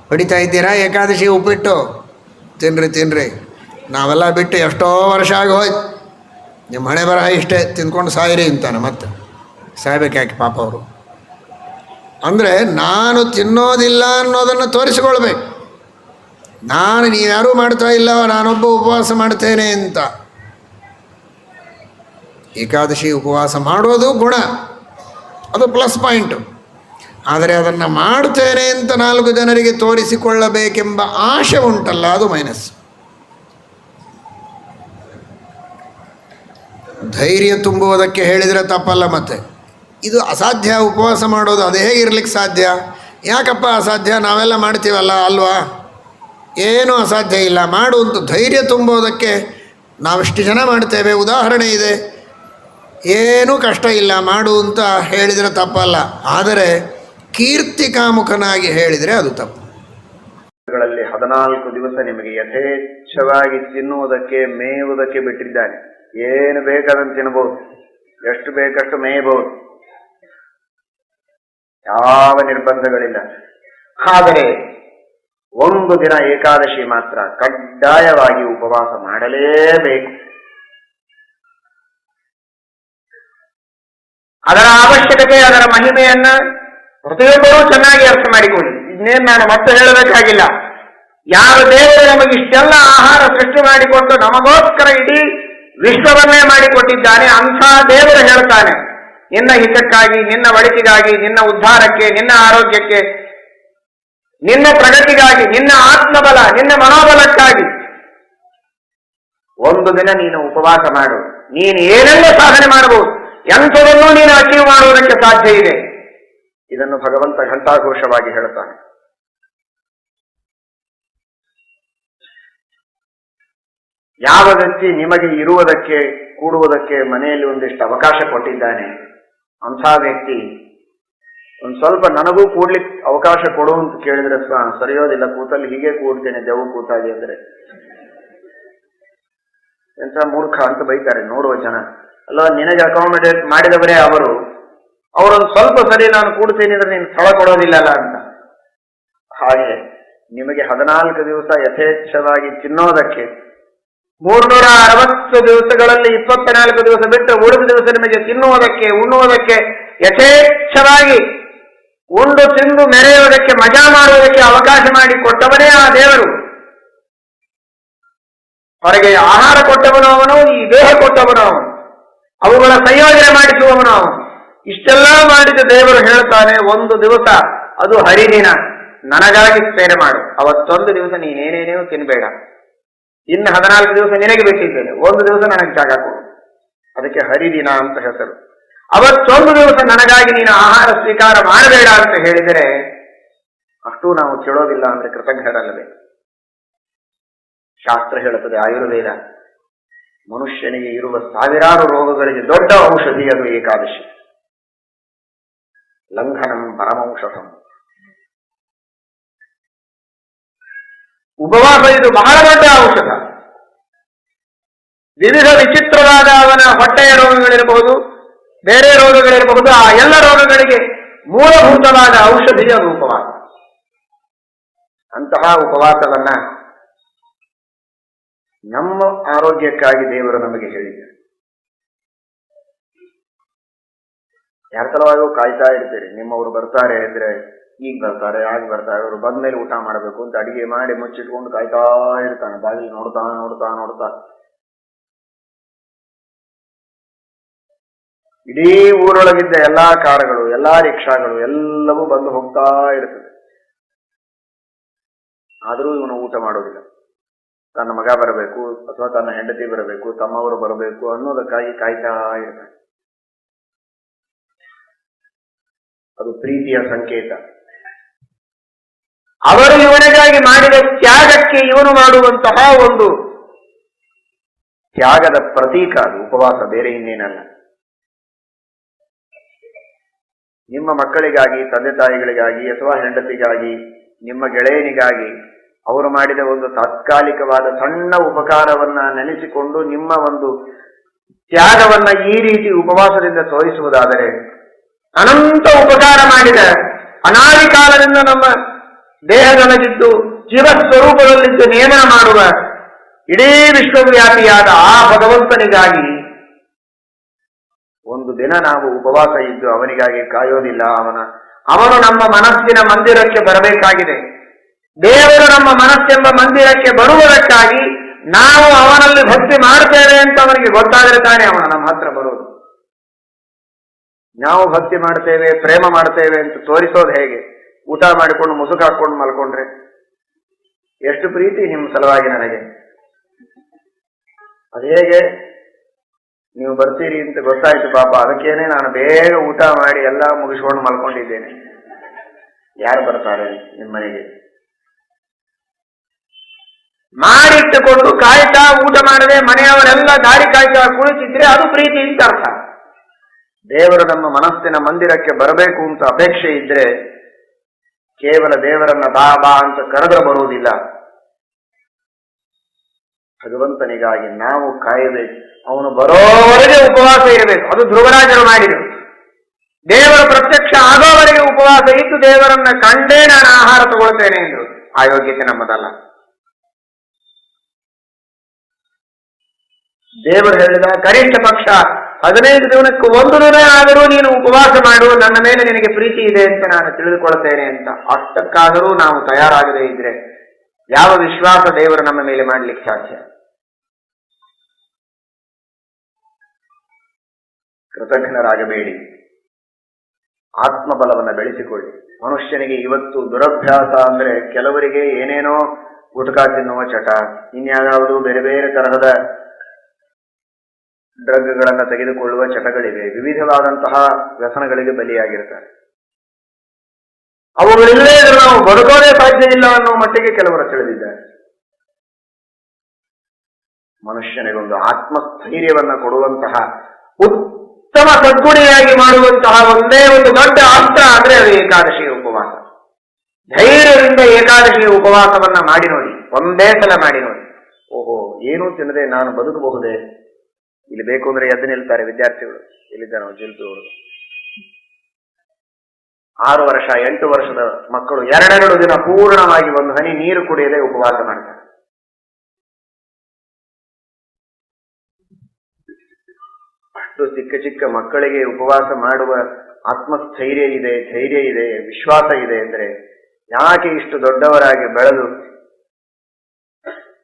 ಹೊಡಿತಾ ಇದ್ದೀರಾ ಏಕಾದಶಿ ಉಪ್ಪಿಟ್ಟು ತಿನ್ನಿರಿ. ನಾವೆಲ್ಲ ಬಿಟ್ಟು ಎಷ್ಟೋ ವರ್ಷ ಆಗಿ ಹೋಯ್ತು. ನಿಮ್ಮ ಹಣೆ ಬರಹ ಇಷ್ಟೇ, ತಿಂದ್ಕೊಂಡು ಸಾಯಿರಿ ಅಂತಾನೆ. ಮತ್ತೆ ಸಾಯ್ಬೇಕಾಕೆ ಪಾಪ ಅವರು. ಅಂದರೆ ನಾನು ತಿನ್ನೋದಿಲ್ಲ ಅನ್ನೋದನ್ನು ತೋರಿಸ್ಕೊಳ್ಬೇಕು. ನೀವ್ಯಾರೂ ಮಾಡ್ತಾ ಇಲ್ಲ, ನಾನೊಬ್ಬ ಉಪವಾಸ ಮಾಡ್ತೇನೆ ಅಂತ. ಏಕಾದಶಿ ಉಪವಾಸ ಮಾಡೋದು ಗುಣ, ಅದು ಪ್ಲಸ್ ಪಾಯಿಂಟು. ಆದರೆ ಅದನ್ನು ಮಾಡ್ತೇನೆ ಅಂತ 4 ಜನರಿಗೆ ತೋರಿಸಿಕೊಳ್ಳಬೇಕೆಂಬ ಆಶೆ ಉಂಟಲ್ಲ, ಅದು ಮೈನಸ್. ಧೈರ್ಯ ತುಂಬುವುದಕ್ಕೆ ಹೇಳಿದರೆ ತಪ್ಪಲ್ಲ. ಮತ್ತೆ ಇದು ಅಸಾಧ್ಯ ಉಪವಾಸ ಮಾಡೋದು, ಅದು ಹೇಗಿರ್ಲಿಕ್ಕೆ ಸಾಧ್ಯ? ಯಾಕಪ್ಪ ಅಸಾಧ್ಯ? ನಾವೆಲ್ಲ ಮಾಡ್ತೀವಲ್ಲ ಅಲ್ವಾ? ಏನೂ ಅಸಾಧ್ಯ ಇಲ್ಲ, ಮಾಡು ಅಂತ ಧೈರ್ಯ ತುಂಬೋದಕ್ಕೆ ನಾವೆಷ್ಟು ಜನ ಮಾಡ್ತೇವೆ. ಉದಾಹರಣೆ ಇದೆ. ಏನೂ ಕಷ್ಟ ಇಲ್ಲ, ಮಾಡು ಅಂತ ಹೇಳಿದರೆ ತಪ್ಪಲ್ಲ. ಆದರೆ ಕೀರ್ತಿ ಕಾಮುಕನಾಗಿ ಹೇಳಿದರೆ ಅದು ತಪ್ಪು. 14 ದಿವಸ ನಿಮಗೆ ಯಥೇಚ್ಛವಾಗಿ ತಿನ್ನುವುದಕ್ಕೆ ಮೇಯುವುದಕ್ಕೆ ಬಿಟ್ಟಿದ್ದಾನೆ. ಏನು ಬೇಕಾದಂತ ತಿನ್ನಬಹುದು, ಎಷ್ಟು ಬೇಕಷ್ಟು ಮೇಯಬಹುದು, ಯಾವ ನಿರ್ಬಂಧಗಳಿಲ್ಲ. ಆದರೆ ಒಂದು ದಿನ ಏಕಾದಶಿ ಮಾತ್ರ ಕಡ್ಡಾಯವಾಗಿ ಉಪವಾಸ ಮಾಡಲೇಬೇಕು. ಅದರ ಅವಶ್ಯಕತೆ, ಅದರ ಮಹಿಮೆಯನ್ನ ಪ್ರತಿಯೊಬ್ಬರೂ ಚೆನ್ನಾಗಿ ಅರ್ಥ ಮಾಡಿಕೊಳ್ಳಿ. ಇನ್ನೇನು ನಾನು ಮತ್ತೆ ಹೇಳಬೇಕಾಗಿಲ್ಲ. ಯಾವ ದೇವರು ನಮಗೆ ಇಷ್ಟೆಲ್ಲ ಆಹಾರ ಸೃಷ್ಟಿ ಮಾಡಿಕೊಂಡು ನಮಗೋಸ್ಕರ ಇಡೀ ವಿಶ್ವವನ್ನೇ ಮಾಡಿಕೊಟ್ಟಿದ್ದಾನೆ, ಅಂಥ ದೇವರು ಹೇಳ್ತಾನೆ, ನಿನ್ನ ಹಿತಕ್ಕಾಗಿ, ನಿನ್ನ ಒಳಿತಿಗಾಗಿ, ನಿನ್ನ ಉದ್ಧಾರಕ್ಕೆ, ನಿನ್ನ ಆರೋಗ್ಯಕ್ಕೆ, ನಿನ್ನ ಪ್ರಗತಿಗಾಗಿ, ನಿನ್ನ ಆತ್ಮಬಲ, ನಿನ್ನ ಮನೋಬಲಕ್ಕಾಗಿ ಒಂದು ದಿನ ನೀನು ಉಪವಾಸ ಮಾಡು. ನೀನು ಏನೆಲ್ಲ ಸಾಧನೆ ಮಾಡಬಹುದು, ಎಂಥದನ್ನು ನೀನು ಅಚೀವ್ ಮಾಡುವುದಕ್ಕೆ ಸಾಧ್ಯ ಇದೆ. ಇದನ್ನು ಭಗವಂತ ಘಂಟಾಘೋಷವಾಗಿ ಹೇಳುತ್ತಾನೆ. ಯಾವ ವ್ಯಕ್ತಿ ನಿಮಗೆ ಇರುವುದಕ್ಕೆ, ಕೂಡುವುದಕ್ಕೆ ಮನೆಯಲ್ಲಿ ಒಂದಿಷ್ಟು ಅವಕಾಶ ಕೊಟ್ಟಿದ್ದಾನೆ, ಅಂಥ ವ್ಯಕ್ತಿ ಒಂದು ಸ್ವಲ್ಪ ನನಗೂ ಕೂಡ್ಲಿಕ್ಕೆ ಅವಕಾಶ ಕೊಡು ಅಂತ ಕೇಳಿದ್ರೆ ಸರಿಯೋದಿಲ್ಲ, ಕೂತಲ್ಲಿ ಹೀಗೆ ಕೂಡ್ತೇನೆ ದೆವ್ವ ಕೂತಾಗಿ ಅಂದರೆ ಎಂಥ ಮೂರ್ಖ ಅಂತ ಬೈತಾರೆ ನೋಡುವ ಜನ. ಅಲ್ಲ, ನಿನಗೆ ಅಕಾಮಿಡೇಟ್ ಮಾಡಿದವರೇ ಅವರೊಂದು ಸ್ವಲ್ಪ ಸರಿ ನಾನು ಕೂಡ್ತೇನೆ ಅಂದ್ರೆ ನೀನು ಸ್ಥಳ ಕೊಡೋದಿಲ್ಲಲ್ಲ ಅಂತ. ಹಾಗೆ ನಿಮಗೆ 14 ದಿವಸ ಯಥೇಚ್ಛವಾಗಿ ತಿನ್ನೋದಕ್ಕೆ, 360 ದಿವಸಗಳಲ್ಲಿ 24 ದಿವಸ ಬಿಟ್ಟು ಉಳಿದ ದಿವಸ ನಿಮಗೆ ತಿನ್ನುವುದಕ್ಕೆ, ಉಣ್ಣುವುದಕ್ಕೆ, ಯಥೇಚ್ಛವಾಗಿ ಉಂಡು ತಿಂದು ಮೆರೆಯುವುದಕ್ಕೆ, ಮಜಾ ಮಾಡುವುದಕ್ಕೆ ಅವಕಾಶ ಮಾಡಿ ಕೊಟ್ಟವನೇ ಆ ದೇವರು. ಹೊರಗೆ ಆಹಾರ ಕೊಟ್ಟವನು ಅವನು, ಈ ದೇಹ ಕೊಟ್ಟವನು ಅವನು, ಅವುಗಳ ಸಂಯೋಜನೆ ಮಾಡಿಸುವವನು ಅವನು. ಇಷ್ಟೆಲ್ಲ ಮಾಡಿದ ದೇವರು ಹೇಳ್ತಾನೆ, ಒಂದು ದಿವಸ ಅದು ಹರಿದಿನ ನನಗಾಗಿ ಸೇವೆ ಮಾಡು. ಅವತ್ತೊಂದು ದಿವಸ ನೀನೇನೇನೇನು ತಿನ್ಬೇಡ. ಇನ್ನು 14 ದಿವಸ ನಿನಗೆ ಬಿಟ್ಟಿದ್ದೇನೆ, ಒಂದು ದಿವಸ ನನಗೆ ಜಾಗ ಕೊಡು. ಅದಕ್ಕೆ ಹರಿದಿನ ಅಂತ ಹೆಸರು. ಅವತ್ತೊಂದು ದಿವಸ ನನಗಾಗಿ ನೀನು ಆಹಾರ ಸ್ವೀಕಾರ ಮಾಡಬೇಡ ಅಂತ ಹೇಳಿದರೆ ಅಷ್ಟೂ ನಾವು ಕೇಳೋದಿಲ್ಲ ಅಂದ್ರೆ ಕೃತಜ್ಞರಲ್ಲವೇ? ಶಾಸ್ತ್ರ ಹೇಳುತ್ತದೆ, ಆಯುರ್ವೇದ, ಮನುಷ್ಯನಿಗೆ ಇರುವ ಸಾವಿರಾರು ರೋಗಗಳಿಗೆ ದೊಡ್ಡ ಔಷಧಿ ಅದು ಏಕಾದಶಿ. ಲಂಘನಂ ಪರಮೌಷಧಂ. ಉಪವಾಸ ಇದು ಬಹಳ ದೊಡ್ಡ ಔಷಧ. ವಿವಿಧ ವಿಚಿತ್ರವಾದ ಅವನ ಹೊಟ್ಟೆಯ ರೋಗಗಳಿರಬಹುದು, ಬೇರೆ ರೋಗಗಳಿರಬಹುದು, ಆ ಎಲ್ಲ ರೋಗಗಳಿಗೆ ಮೂಲಭೂತವಾದ ಔಷಧಿಯ ಉಪವಾಸ. ಅಂತಹ ಉಪವಾಸವನ್ನ ನಮ್ಮ ಆರೋಗ್ಯಕ್ಕಾಗಿ ದೇವರು ನಮಗೆ ಹೇಳಿದ್ದಾರೆ. ಯಾರ ಸಲುವಾಗಿ ಕಾಯ್ತಾ ಇರ್ತೀರಿ, ನಿಮ್ಮವರು ಬರ್ತಾರೆ ಅಂದ್ರೆ ಈಗ ಬರ್ತಾರೆ, ಆಗ ಬರ್ತಾರೆ, ಅವರು ಬಂದ್ಮೇಲೆ ಊಟ ಮಾಡಬೇಕು ಅಂತ ಅಡಿಗೆ ಮಾಡಿ ಮುಚ್ಚಿಟ್ಕೊಂಡು ಕಾಯ್ತಾ ಇರ್ತಾನೆ, ಬಾಗಿಲು ನೋಡ್ತಾ ನೋಡ್ತಾ ನೋಡ್ತಾ. ಇಡೀ ಊರೊಳಗಿದ್ದ ಎಲ್ಲಾ ಕಾರುಗಳು, ಎಲ್ಲಾ ರಿಕ್ಷಾಗಳು ಎಲ್ಲವೂ ಬಂದು ಹೋಗ್ತಾ ಇರ್ತದೆ. ಆದರೂ ಇವನು ಊಟ ಮಾಡೋದಿಲ್ಲ. ತನ್ನ ಮಗ ಬರಬೇಕು ಅಥವಾ ತನ್ನ ಹೆಂಡತಿ ಬರಬೇಕು, ತಮ್ಮವರು ಬರಬೇಕು ಅನ್ನೋದಕ್ಕಾಗಿ ಕಾಯ್ತಾ ಇರ್ತಾನೆ. ಅದು ಪ್ರೀತಿಯ ಸಂಕೇತ. ಅವರು ಇವನಿಗಾಗಿ ಮಾಡಿದ ತ್ಯಾಗಕ್ಕೆ ಇವನು ಮಾಡುವಂತಹ ಒಂದು ತ್ಯಾಗದ ಪ್ರತೀಕ ಅದು ಉಪವಾಸ, ಬೇರೆ ಇನ್ನೇನಲ್ಲ. ನಿಮ್ಮ ಮಕ್ಕಳಿಗಾಗಿ, ತಂದೆ ತಾಯಿಗಳಿಗಾಗಿ ಅಥವಾ ಹೆಂಡತಿಗಾಗಿ, ನಿಮ್ಮ ಗೆಳೆಯನಿಗಾಗಿ ಅವರು ಮಾಡಿದ ಒಂದು ತಾತ್ಕಾಲಿಕವಾದ ಸಣ್ಣ ಉಪಕಾರವನ್ನ ನೆನೆಸಿಕೊಂಡು ನಿಮ್ಮ ಒಂದು ತ್ಯಾಗವನ್ನ ಈ ರೀತಿ ಉಪವಾಸದಿಂದ ತೋರಿಸುವುದಾದರೆ, ಅನಂತ ಉಪಕಾರ ಮಾಡಿದ, ಅನಾದಿ ಕಾಲದಿಂದ ನಮ್ಮ ದೇಹದೊಳಗಿದ್ದು ಜೀವಸ್ವರೂಪದಲ್ಲಿದ್ದು ನೇಮನ ಮಾಡುವ ಇಡೀ ವಿಶ್ವವ್ಯಾಪಿಯಾದ ಆ ಭಗವಂತನಿಗಾಗಿ ಒಂದು ದಿನ ನಾವು ಉಪವಾಸ ಇದ್ದು ಅವನಿಗಾಗಿ ಕಾಯೋದಿಲ್ಲ. ಅವನು ನಮ್ಮ ಮನಸ್ಸಿನ ಮಂದಿರಕ್ಕೆ ಬರಬೇಕಾಗಿದೆ. ದೇವರು ನಮ್ಮ ಮನಸ್ಸೆಂಬ ಮಂದಿರಕ್ಕೆ ಬರುವುದಕ್ಕಾಗಿ ನಾವು ಅವನಲ್ಲಿ ಭಕ್ತಿ ಮಾಡ್ತೇವೆ ಅಂತ ಅವನಿಗೆ ಗೊತ್ತಾದರೆ ತಾನೇ ಅವನು ನಮ್ಮ ಹತ್ರ ಬರೋದು. ನಾವು ಭಕ್ತಿ ಮಾಡ್ತೇವೆ, ಪ್ರೇಮ ಮಾಡ್ತೇವೆ ಅಂತ ತೋರಿಸೋದು ಹೇಗೆ? ಊಟ ಮಾಡಿಕೊಂಡು ಮುಸುಕು ಹಾಕೊಂಡು ಮಲ್ಕೊಂಡ್ರೆ ಎಷ್ಟು ಪ್ರೀತಿ ನಿಮ್ಮ ಸಲುವಾಗಿ ನನಗೆ, ಅದು ಹೇಗೆ ನೀವು ಬರ್ತೀರಿ ಅಂತ ಗೊತ್ತಾಯ್ತು ಪಾಪ, ಅದಕ್ಕೇನೆ ನಾನು ಬೇಗ ಊಟ ಮಾಡಿ ಎಲ್ಲ ಮುಗಿಸ್ಕೊಂಡು ಮಲ್ಕೊಂಡಿದ್ದೇನೆ. ಯಾರು ಬರ್ತಾರೆ ನಿಮ್ಮ ಮನೆಗೆ? ಮಾಡಿಟ್ಟುಕೊಂಡು ಕಾಯ್ತಾ ಊಟ ಮಾಡದೆ ಮನೆಯವರೆಲ್ಲ ದಾರಿ ಕಾಯ್ತಾ ಕುಳಿತಿದ್ರೆ ಅದು ಪ್ರೀತಿ ಅಂತ ಅರ್ಥ. ದೇವರು ನಮ್ಮ ಮನಸ್ಸಿನ ಮಂದಿರಕ್ಕೆ ಬರಬೇಕು ಅಂತ ಅಪೇಕ್ಷೆ ಇದ್ರೆ ಕೇವಲ ದೇವರನ್ನ ಬಾ ಬಾ ಅಂತ ಕರೆದ್ರೆ ಬರುವುದಿಲ್ಲ. ಭಗವಂತನಿಗಾಗಿ ನಾವು ಕಾಯಬೇಕು. ಅವನು ಬರೋವರೆಗೆ ಉಪವಾಸ ಇರಬೇಕು. ಅದು ಧ್ರುವರಾಜರು ಮಾಡಿದರು. ದೇವರ ಪ್ರತ್ಯಕ್ಷ ಆಗೋವರೆಗೆ ಉಪವಾಸ ಇದ್ದು ದೇವರನ್ನ ಕಂಡೇ ನಾನು ಆಹಾರ ತಗೊಳ್ತೇನೆ ಎಂದರು. ಆ ಯೋಗ್ಯತೆ ನಮ್ಮದಲ್ಲ. ದೇವರು ಹೇಳಿದ ಕನಿಷ್ಠ ಪಕ್ಷ 15 ದಿನಕ್ಕೆ ಒಂದು ದಿನ ಆದರೂ ನೀನು ಉಪವಾಸ ಮಾಡು, ನನ್ನ ಮೇಲೆ ನಿನಗೆ ಪ್ರೀತಿ ಇದೆ ಅಂತ ನಾನು ತಿಳಿದುಕೊಳ್ತೇನೆ ಅಂತ. ಅಷ್ಟಕ್ಕಾದರೂ ನಾವು ತಯಾರಾಗದೇ ಇದ್ರೆ ಯಾವ ವಿಶ್ವಾಸ ದೇವರು ನಮ್ಮ ಮೇಲೆ ಮಾಡಲಿಕ್ಕೆ ಸಾಧ್ಯ? ಕೃತಜ್ಞರಾಗಬೇಡಿ, ಆತ್ಮಬಲವನ್ನು ಬೆಳೆಸಿಕೊಳ್ಳಿ. ಮನುಷ್ಯನಿಗೆ ಇವತ್ತು ದುರಭ್ಯಾಸ ಅಂದ್ರೆ ಕೆಲವರಿಗೆ ಏನೇನೋ ಗುಟಕಾ ತಿನ್ನುವ ಚಟ, ಇನ್ಯಾವುದೂ ಬೇರೆ ಬೇರೆ ತರಹದ ಡ್ರಗ್ಗಳನ್ನು ತೆಗೆದುಕೊಳ್ಳುವ ಚಟಗಳಿವೆ. ವಿವಿಧವಾದಂತಹ ವ್ಯಸನಗಳಿಗೆ ಬಲಿಯಾಗಿರ್ತಾರೆ. ಅವುಗಳಿಲ್ಲದೆ ಇದ್ರೆ ನಾವು ಬದುಕೋದೇ ಸಾಧ್ಯ ಇಲ್ಲ ಅನ್ನೋ ಮಟ್ಟಿಗೆ ಕೆಲವರು ತಿಳಿದಿದ್ದಾರೆ. ಮನುಷ್ಯನಿಗೊಂದು ಆತ್ಮಸ್ಥೈರ್ಯವನ್ನ ಕೊಡುವಂತಹ ಉತ್ತಮ ಸದ್ಗುಣಿಯಾಗಿ ಮಾಡುವಂತಹ ಒಂದೇ ಒಂದು ದೊಡ್ಡ ಅಸ್ತ್ರ ಅಂದ್ರೆ ಅದು ಏಕಾದಶಿಯ ಉಪವಾಸ. ಧೈರ್ಯದಿಂದ ಏಕಾದಶಿಯ ಉಪವಾಸವನ್ನ ಮಾಡಿ ನೋಡಿ, ಒಂದೇ ಸಲ ಮಾಡಿ ನೋಡಿ. ಓಹೋ, ಏನೂ ತಿನ್ನದೆ ನಾನು ಬದುಕಬಹುದೇ? ಇಲ್ಲಿ ಬೇಕು ಅಂದ್ರೆ ಎದ್ದು ನಿಲ್ತಾರೆ ವಿದ್ಯಾರ್ಥಿಗಳು. ಇಲ್ಲಿದ್ದ ನಾವು ಜಿಲ್ತುಗಳು 6 ವರ್ಷ 8 ವರ್ಷದ ಮಕ್ಕಳು 2 ದಿನ ಪೂರ್ಣವಾಗಿ ಒಂದು ಹನಿ ನೀರು ಕುಡಿಯದೆ ಉಪವಾಸ ಮಾಡ್ತಾರೆ. ಅಷ್ಟು ಚಿಕ್ಕ ಚಿಕ್ಕ ಮಕ್ಕಳಿಗೆ ಉಪವಾಸ ಮಾಡುವ ಆತ್ಮಸ್ಥೈರ್ಯ ಇದೆ, ಧೈರ್ಯ ಇದೆ, ವಿಶ್ವಾಸ ಇದೆ ಅಂದ್ರೆ ಯಾಕೆ ಇಷ್ಟು ದೊಡ್ಡವರಾಗಿ ಬೆಳೆದು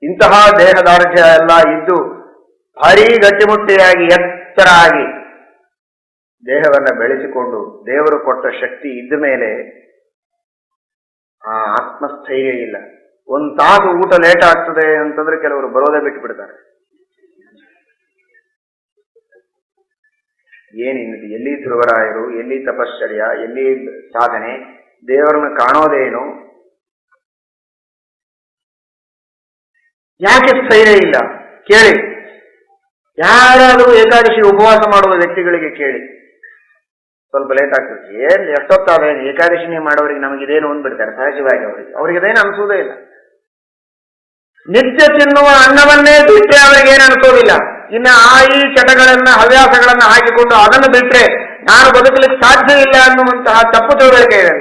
ಇಂತಹ ದೇಹದಾರ್ಢ್ಯ ಎಲ್ಲ ಇದ್ದು ಭಾರೀ ಗಟ್ಟಿಮುಟ್ಟಿಯಾಗಿ ಎತ್ತರ ಆಗಿ ದೇಹವನ್ನ ಬೆಳೆಸಿಕೊಂಡು ದೇವರು ಕೊಟ್ಟ ಶಕ್ತಿ ಇದ್ದ ಮೇಲೆ ಆ ಆತ್ಮಸ್ಥೈರ್ಯ ಇಲ್ಲ. 1 ತಾಸು ಊಟ ಲೇಟ್ ಆಗ್ತದೆ ಅಂತಂದ್ರೆ ಕೆಲವರು ಬರೋದೇ ಬಿಟ್ಟು ಬಿಡ್ತಾರೆ. ಏನಿದೆ? ಎಲ್ಲಿ ಧ್ರುವರಾಯರು, ಎಲ್ಲಿ ತಪಶ್ಚರ್ಯ, ಎಲ್ಲಿ ಸಾಧನೆ? ದೇವರನ್ನು ಕಾಣೋದೇನು? ಯಾಕೆ ಸ್ಥೈರ್ಯ ಇಲ್ಲ? ಕೇಳಿ. ಯಾರಾದರೂ ಏಕಾದಶಿ ಉಪವಾಸ ಮಾಡುವ ವ್ಯಕ್ತಿಗಳಿಗೆ ಕೇಳಿ, ಸ್ವಲ್ಪ ಲೇಟ್ ಆಗ್ತದೆ. ಎಷ್ಟೊತ್ತಾದ್ರೆ ಏಕಾದಶಿನಿ ಮಾಡೋರಿಗೆ ನಮಗಿದೇನು ಅಂದ್ಬಿಡ್ತಾರೆ ಸಹಜವಾಗಿ. ಅವ್ರಿಗೆ ಅದೇನು ಅನ್ಸೋದೇ ಇಲ್ಲ. ನಿತ್ಯ ತಿನ್ನುವ ಅನ್ನವನ್ನೇ ಬಿಟ್ಟರೆ ಅವರಿಗೇನು ಅನ್ಸೋದಿಲ್ಲ. ಇನ್ನು ಈ ಚಟಗಳನ್ನ ಹವ್ಯಾಸಗಳನ್ನ ಹಾಕಿಕೊಂಡು ಅದನ್ನು ಬಿಟ್ರೆ ನಾನು ಬದುಕಲಿಕ್ಕೆ ಸಾಧ್ಯ ಇಲ್ಲ ಅನ್ನುವಂತಹ ತಪ್ಪು ತಿಳುವಳಿಕೆ ಇದೆ.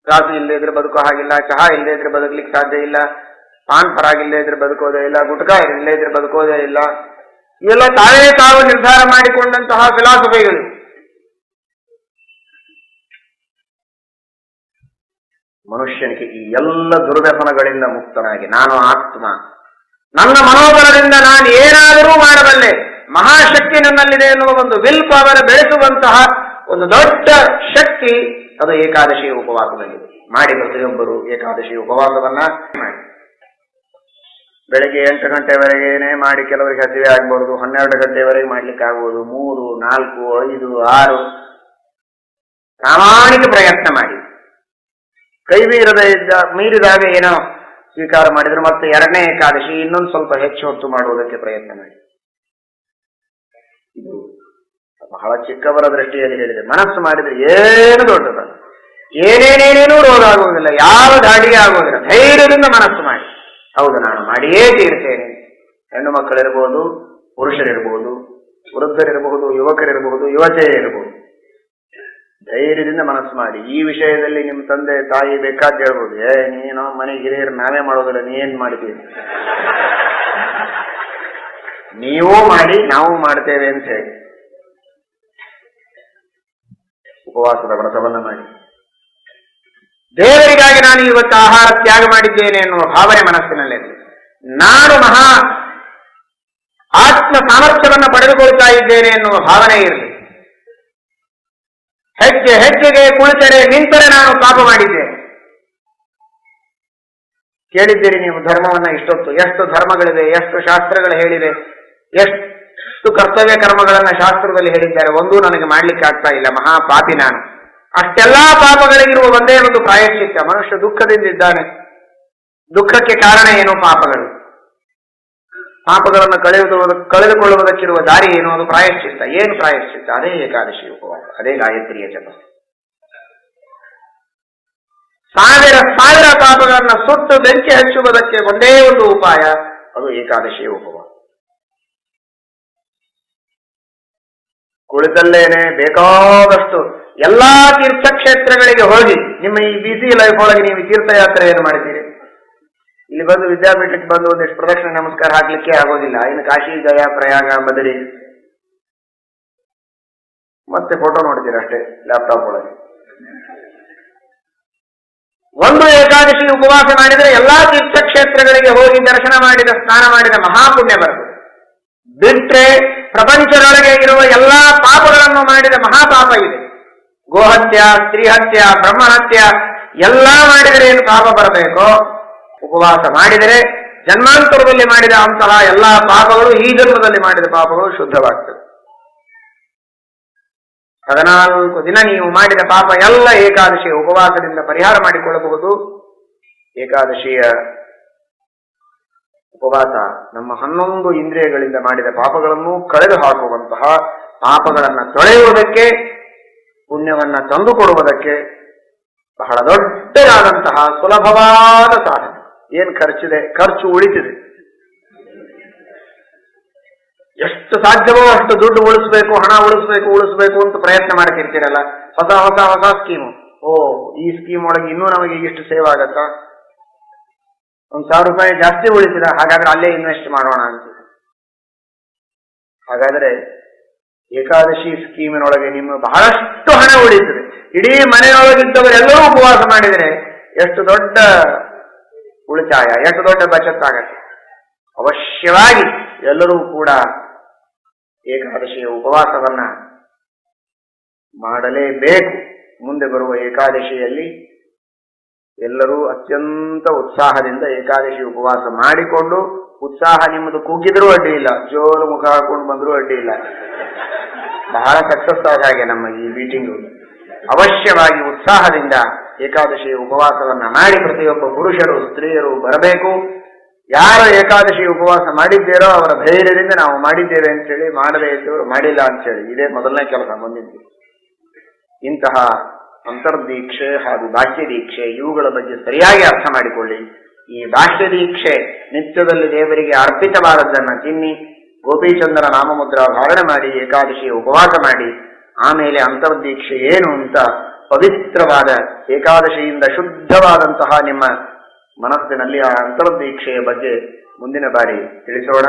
ಕಾಫಿ ಇಲ್ಲದೆ ಇದ್ರೆ ಬದುಕೋ ಹಾಗಿಲ್ಲ, ಚಹಾ ಇಲ್ಲದೆ ಇದ್ರೆ ಬದುಕಲಿಕ್ಕೆ ಸಾಧ್ಯ ಇಲ್ಲ, ಪಾನ್ ಪರಾಗಿಲ್ಲದೆ ಇದ್ರೆ ಬದುಕೋದೇ ಇಲ್ಲ, ಗುಟ್ಕಾ ಇಲ್ಲದೆ ಇದ್ರೆ ಬದುಕೋದೇ ಇಲ್ಲ. ಇವೆಲ್ಲ ತಾವು ನಿರ್ಧಾರ ಮಾಡಿಕೊಂಡಂತಹ ಫಿಲಾಸಫಿಗಳು. ಮನುಷ್ಯನಿಗೆ ಈ ಎಲ್ಲ ದುರ್ವ್ಯಸನಗಳಿಂದ ಮುಕ್ತನಾಗಿ ನಾನು ಆತ್ಮ, ನನ್ನ ಮನೋಬಲದಿಂದ ನಾನು ಏನಾದರೂ ಮಾಡಬಲ್ಲೆ, ಮಹಾಶಕ್ತಿ ನನ್ನಲ್ಲಿದೆ ಎನ್ನುವ ಒಂದು ವಿಲ್ ಪವರ್ ಬೆಳೆಸುವಂತಹ ಒಂದು ದೊಡ್ಡ ಶಕ್ತಿ ಅದು ಏಕಾದಶಿಯ ಉಪವಾಸದಲ್ಲಿದೆ. ಮಾಡಿ ಪ್ರತಿಯೊಬ್ಬರು ಏಕಾದಶಿ ಉಪವಾಸವನ್ನ ಮಾಡಿ. ಬೆಳಗ್ಗೆ 8 ಗಂಟೆವರೆಗೇನೆ ಮಾಡಿ ಕೆಲವರಿಗೆ ಹಸಿವೆ ಆಗ್ಬಹುದು, 12 ಗಂಟೆವರೆಗೆ ಮಾಡ್ಲಿಕ್ಕೆ ಆಗ್ಬೋದು, 3, 4, 5, 6 ಪ್ರಾಮಾಣಿಕ ಪ್ರಯತ್ನ ಮಾಡಿ. ಕೈ ಮೀರಿದಾಗ ಏನೋ ಸ್ವೀಕಾರ ಮಾಡಿದ್ರೆ ಮತ್ತೆ 2ನೇ ಏಕಾದಶಿ ಇನ್ನೊಂದು ಸ್ವಲ್ಪ ಹೆಚ್ಚು ಹೊತ್ತು ಮಾಡುವುದಕ್ಕೆ ಪ್ರಯತ್ನ ಮಾಡಿ. ಇದು ಬಹಳ ಚಿಕ್ಕವರ ದೃಷ್ಟಿಯಲ್ಲಿ ಹೇಳಿದೆ. ಮನಸ್ಸು ಮಾಡಿದ್ರೆ ಏನು ದೊಡ್ಡದಲ್ಲ, ಏನೇನೇನೇನೂ ರೋಗ ಆಗುವುದಿಲ್ಲ, ಯಾವ ದಾಡಿಗೆ ಆಗುವುದಿಲ್ಲ. ಧೈರ್ಯದಿಂದ ಮನಸ್ಸು ಮಾಡಿ. ಹೌದು, ನಾನು ಮಾಡಿಯೇ ತೀರ್ತೇನೆ. ಹೆಣ್ಣು ಮಕ್ಕಳಿರ್ಬೋದು, ಪುರುಷರಿರ್ಬೋದು, ವೃದ್ಧರಿರಬಹುದು, ಯುವಕರಿರಬಹುದು, ಯುವತಿಯರಿರಬಹುದು. ಧೈರ್ಯದಿಂದ ಮನಸ್ಸು ಮಾಡಿ. ಈ ವಿಷಯದಲ್ಲಿ ನಿಮ್ಮ ತಂದೆ ತಾಯಿ ಬೇಕಾದ ಹೇಳ್ಬೋದು, ನೀನು ಮನೆ ಹಿರಿಯರು ನಾವೇ ಮಾಡೋದಿಲ್ಲ, ನೀ ಏನ್ ಮಾಡ್ತೀವಿ, ನೀವೂ ಮಾಡಿ ನಾವು ಮಾಡ್ತೇವೆ ಅಂತ ಹೇಳಿ ಉಪವಾಸದ ವ್ರತವನ್ನ ಮಾಡಿ. ದೇವರಿಗಾಗಿ ನಾನು ಇವತ್ತು ಆಹಾರ ತ್ಯಾಗ ಮಾಡಿದ್ದೇನೆ ಎನ್ನುವ ಭಾವನೆ ಮನಸ್ಸಿನಲ್ಲಿ. ನಾನು ಮಹಾ ಆತ್ಮ ಸಾಮರ್ಥ್ಯವನ್ನು ಪಡೆದುಕೊಳ್ತಾ ಇದ್ದೇನೆ ಎನ್ನುವ ಭಾವನೆ ಇರಲಿ. ಹೆಜ್ಜೆ ಹೆಜ್ಜೆಗೆ ಕುಳಿತರೆ ನಿಂತರೆ ನಾನು ಪಾಪ ಮಾಡಿದ್ದೇನೆ. ಕೇಳಿದ್ದೀರಿ ನೀವು ಧರ್ಮವನ್ನ ಇಷ್ಟೊತ್ತು, ಎಷ್ಟು ಧರ್ಮಗಳಿವೆ, ಎಷ್ಟು ಶಾಸ್ತ್ರಗಳು ಹೇಳಿವೆ, ಎಷ್ಟು ಕರ್ತವ್ಯ ಕರ್ಮಗಳನ್ನ ಶಾಸ್ತ್ರದಲ್ಲಿ ಹೇಳಿದ್ದಾರೆ, ಒಂದೂ ನನಗೆ ಮಾಡ್ಲಿಕ್ಕೆ ಆಗ್ತಾ ಇಲ್ಲ, ಮಹಾಪಾಪಿ ನಾನು. ಅಷ್ಟೆಲ್ಲಾ ಪಾಪಗಳಿಗಿರುವ ಒಂದೇ ಒಂದು ಪ್ರಾಯಶ್ಚಿತ್ತ. ಮನುಷ್ಯ ದುಃಖದಿಂದ ಇದ್ದಾನೆ. ದುಃಖಕ್ಕೆ ಕಾರಣ ಏನು? ಪಾಪಗಳು. ಪಾಪಗಳನ್ನು ಕಳೆದುಕೊಳ್ಳುವುದಕ್ಕಿರುವ ದಾರಿ ಏನು? ಅದು ಪ್ರಾಯಶ್ಚಿತ್ತ. ಏನು ಪ್ರಾಯಶ್ಚಿತ್ತ? ಅದೇ ಏಕಾದಶಿ ಉಪವಾಸ, ಅದೇ ಗಾಯತ್ರಿಯ ಜಪ. ಸಾವಿರ ಸಾವಿರ ಪಾಪಗಳನ್ನು ಸುಟ್ಟು ಬೆಂಕಿ ಹಚ್ಚುವುದಕ್ಕೆ ಒಂದೇ ಒಂದು ಉಪಾಯ, ಅದು ಏಕಾದಶಿಯ ಉಪವಾಸ. ಕುಳಿತಲ್ಲೇನೆ ಬೇಕಾದಷ್ಟು ಎಲ್ಲಾ ತೀರ್ಥಕ್ಷೇತ್ರಗಳಿಗೆ ಹೋಗಿ, ನಿಮ್ಮ ಈ ಬಿಸಿ ಲೈಫ್ ಒಳಗೆ ನೀವು ತೀರ್ಥಯಾತ್ರೆಯನ್ನು ಮಾಡಿದ್ದೀರಿ. ಇಲ್ಲಿ ಬಂದು ವಿದ್ಯಾಪೀಠಕ್ಕೆ ಬಂದು ಒಂದಿಷ್ಟು ಪ್ರದಕ್ಷಿಣೆ ನಮಸ್ಕಾರ ಹಾಕ್ಲಿಕ್ಕೆ ಆಗೋದಿಲ್ಲ. ಇನ್ನು ಕಾಶಿ, ಗಯಾ, ಪ್ರಯಾಗ, ಬದರಿ ಮತ್ತೆ ಫೋಟೋ ನೋಡ್ತೀರ ಅಷ್ಟೇ ಲ್ಯಾಪ್ಟಾಪ್ ಒಳಗೆ. ಒಂದು ಏಕಾದಶಿ ಉಪವಾಸ ಮಾಡಿದರೆ ಎಲ್ಲಾ ತೀರ್ಥಕ್ಷೇತ್ರಗಳಿಗೆ ಹೋಗಿ ದರ್ಶನ ಮಾಡಿದ, ಸ್ನಾನ ಮಾಡಿದ ಮಹಾಪುಣ್ಯ ಬರ್ತದೆ. ಬಿಟ್ರೆ ಪ್ರಪಂಚದೊಳಗೆ ಇರುವ ಎಲ್ಲಾ ಪಾಪಗಳನ್ನು ಮಾಡಿದ ಮಹಾಪಾಪ ಇದೆ. ಗೋಹತ್ಯ, ಸ್ತ್ರೀಹತ್ಯ, ಬ್ರಹ್ಮಹತ್ಯ ಎಲ್ಲ ಮಾಡಿದರೆ ಏನು ಪಾಪ ಬರಬೇಕೋ, ಉಪವಾಸ ಮಾಡಿದರೆ ಜನ್ಮಾಂತರದಲ್ಲಿ ಮಾಡಿದ ಅಂತಹ ಎಲ್ಲಾ ಪಾಪಗಳು, ಈ ಜನ್ಮದಲ್ಲಿ ಮಾಡಿದ ಪಾಪಗಳು ಶುದ್ಧವಾಗ್ತದೆ. 14 ದಿನ ನೀವು ಮಾಡಿದ ಪಾಪ ಎಲ್ಲ ಏಕಾದಶಿಯ ಉಪವಾಸದಿಂದ ಪರಿಹಾರ ಮಾಡಿಕೊಳ್ಳಬಹುದು. ಏಕಾದಶಿಯ ಉಪವಾಸ ನಮ್ಮ 11 ಇಂದ್ರಿಯಗಳಿಂದ ಮಾಡಿದ ಪಾಪಗಳನ್ನು ಕಳೆದು ಹಾಕುವಂತಹ, ಪಾಪಗಳನ್ನು ತೊಳೆಯುವುದಕ್ಕೆ, ಪುಣ್ಯವನ್ನ ತಂದುಕೊಡುವುದಕ್ಕೆ ಬಹಳ ದೊಡ್ಡದಾದಂತಹ ಸುಲಭವಾದ ಸಾಧನೆ. ಏನ್ ಖರ್ಚಿದೆ? ಖರ್ಚು ಉಳಿತಿದೆ. ಎಷ್ಟು ಸಾಧ್ಯವೋ ಅಷ್ಟು ದುಡ್ಡು ಉಳಿಸ್ಬೇಕು, ಹಣ ಉಳಿಸ್ಬೇಕು ಅಂತ ಪ್ರಯತ್ನ ಮಾಡ್ತಿರ್ತೀರಲ್ಲ. ಹೊಸ ಸ್ಕೀಮು. ಈ ಸ್ಕೀಮ್ ಒಳಗೆ ಇನ್ನೂ ನಮಗೆ ಇಷ್ಟು ಸೇವ್ ಆಗತ್ತಾ, 1,000 ರೂಪಾಯಿ ಜಾಸ್ತಿ ಉಳಿಸಿದ, ಹಾಗಾದ್ರೆ ಅಲ್ಲೇ ಇನ್ವೆಸ್ಟ್ ಮಾಡೋಣ ಅಂತ. ಹಾಗಾದ್ರೆ ಏಕಾದಶಿ ಸ್ಕೀಮಿನೊಳಗೆ ನಿಮ್ಮ ಬಹಳಷ್ಟು ಹಣ ಉಳಿತದೆ. ಇಡೀ ಮನೆಯೊಳಗಿದ್ದವರೆಲ್ಲರೂ ಉಪವಾಸ ಮಾಡಿದರೆ ಎಷ್ಟು ದೊಡ್ಡ ಉಳಿತಾಯ, ಎಷ್ಟು ದೊಡ್ಡ ಬಚತ್ತಾಗತ್ತೆ. ಅವಶ್ಯವಾಗಿ ಎಲ್ಲರೂ ಕೂಡ ಏಕಾದಶಿಯ ಉಪವಾಸವನ್ನ ಮಾಡಲೇಬೇಕು. ಮುಂದೆ ಬರುವ ಏಕಾದಶಿಯಲ್ಲಿ ಎಲ್ಲರೂ ಅತ್ಯಂತ ಉತ್ಸಾಹದಿಂದ ಏಕಾದಶಿ ಉಪವಾಸ ಮಾಡಿಕೊಂಡು, ಉತ್ಸಾಹ ನಿಮ್ಮದು ಕುಗ್ಗಿದ್ರೂ ಅಡ್ಡಿ ಇಲ್ಲ, ಜೋರು ಮುಖ ಹಾಕೊಂಡು ಬಂದರೂ ಅಡ್ಡಿ ಇಲ್ಲ. ಬಹಳ ಸಕ್ಸಸ್ ಆದ ಹಾಗೆ ನಮ್ಮ ಈ ಮೀಟಿಂಗು. ಅವಶ್ಯವಾಗಿ ಉತ್ಸಾಹದಿಂದ ಏಕಾದಶಿ ಉಪವಾಸವನ್ನ ಮಾಡಿ ಪ್ರತಿಯೊಬ್ಬ ಪುರುಷರು, ಸ್ತ್ರೀಯರು ಬರಬೇಕು. ಯಾರು ಏಕಾದಶಿ ಉಪವಾಸ ಮಾಡಿದ್ದೇರೋ ಅವರ ಧೈರ್ಯದಿಂದ ನಾವು ಮಾಡಿದ್ದೇವೆ ಅಂತೇಳಿ, ಮಾಡದೇ ಇದ್ದವರು ಮಾಡಿಲ್ಲ ಅಂತೇಳಿ, ಇದೇ ಮೊದಲನೇ ಕೆಲಸ ಬಂದಿದ್ದು. ಇಂತಹ ಅಂತರ್ದೀಕ್ಷೆ ಹಾಗೂ ಬಾಹ್ಯ ದೀಕ್ಷೆ ಇವುಗಳ ಬಗ್ಗೆ ಸರಿಯಾಗಿ ಅರ್ಥ ಮಾಡಿಕೊಳ್ಳಿ. ಈ ಬಾಹ್ಯ ದೀಕ್ಷೆ ನಿತ್ಯದಲ್ಲಿ ದೇವರಿಗೆ ಅರ್ಪಿತವಾದದ್ದನ್ನ ತಿನ್ನಿ, ಗೋಪೀಚಂದನ ನಾಮಮುದ್ರಾ ಧಾರಣೆ ಮಾಡಿ, ಏಕಾದಶಿಯ ಉಪವಾಸ ಮಾಡಿ, ಆಮೇಲೆ ಅಂತರ್ದೀಕ್ಷೆ ಏನು ಅಂತ ಪವಿತ್ರವಾದ ಏಕಾದಶಿಯಿಂದ ಶುದ್ಧವಾದಂತಹ ನಿಮ್ಮ ಮನಸ್ಸಿನಲ್ಲಿ ಆ ಅಂತರ್ದೀಕ್ಷೆಯ ಬಗ್ಗೆ ಮುಂದಿನ ಬಾರಿ ತಿಳಿಸೋಣ.